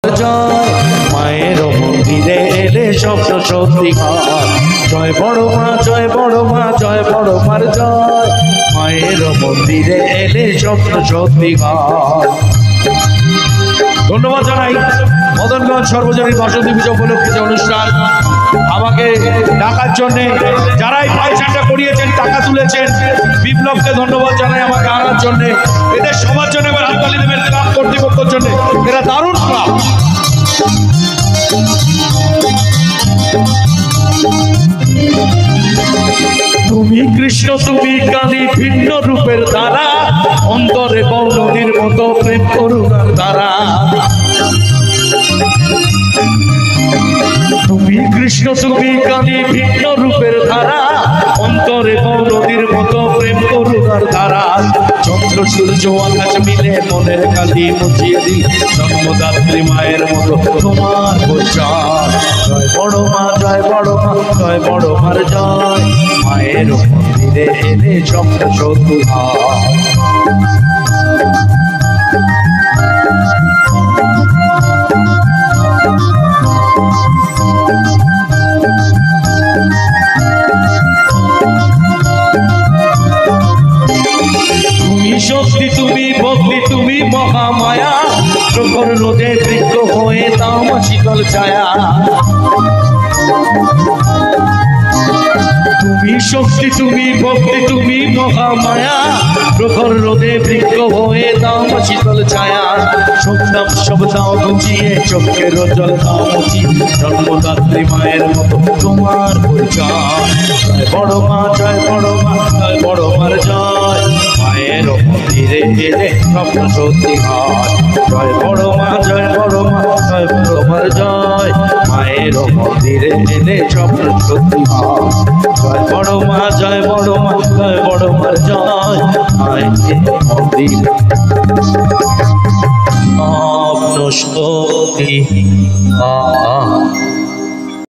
জয় মায়ের মন্দিরে এলে স্বপ্ন সত্যি হয়। জয় বড় মা, জয় বড় মা, জয় বড় মার জয় মায়ের মন্দিরে এলে স্বপ্ন সত্যি হয়। ধন্যবাদ জানাই মদনগঞ্জ সর্বজনীন বাসন্তী পুজো উপলক্ষে যে অনুষ্ঠান আমাকে ডাকার জন্যে, যারাই ফাংশনটা করিয়েছেন, টাকা তুলেছেন, বিপ্লবকে ধন্যবাদ জানাই আমাকে আনার জন্যে। এদের সবার জন্য এবার হাততালি দেবেন ক্লাব কর্তৃপক্ষের জন্য, এরা দারুণ ক্লাব। তুমি কৃষ্ণ, তুমি কালী, ভিন্ন রূপের দ্বারা অন্তরে বউ নদীর মতো প্রেম করুণার দ্বারা। তুমি কৃষ্ণ, তুমি কালী, ভিন্ন রূপের ধারা অন্তরে বউ নদীর মতো প্রেম করুণার ধারা। চন্দ্র সূর্য আকাশ মিলে মনের কালি মুছিয়ে দি জন্মদাত্রী মায়ের মতো তোমার পরিচয়। জয় বড় মা, জয় বড় মা, জয় বড় মার জয় মায়ের মন্দিরে এলে স্বপ্ন সত্যি হয়। শক্তি তুমি, ভক্তি তুমি, মহামায়া, প্রখর রোদে বৃক্ষ হয়ে তামা শীতল ছায়া। তুমি শক্তি তুমি, ভক্তি তুমি, মহামায়া, প্রখর রোদে বৃক্ষ হয়ে তামা শীতল ছায়া। সব শব্দাও গুছিয়ে চোখের জল দাও মুছি জন্মদাত্রী মায়ের মতো তোমার পরিচয়। জয় বড় মা, জয় বড় মা, জয় বড় মার জয় মায়ের মন্দিরে এলে স্বপ্ন সত্যি হয়। জয় বড় মা, জয় বড় মা, জয় বড় মার জয় মায়ের মন্দিরে এলে স্বপ্ন সত্যি হয়। জয় বড় মা, জয় বড় মা, জয় বড় মার জয় মায়ের মন্দির স্বপ্ন সত্যি হয়।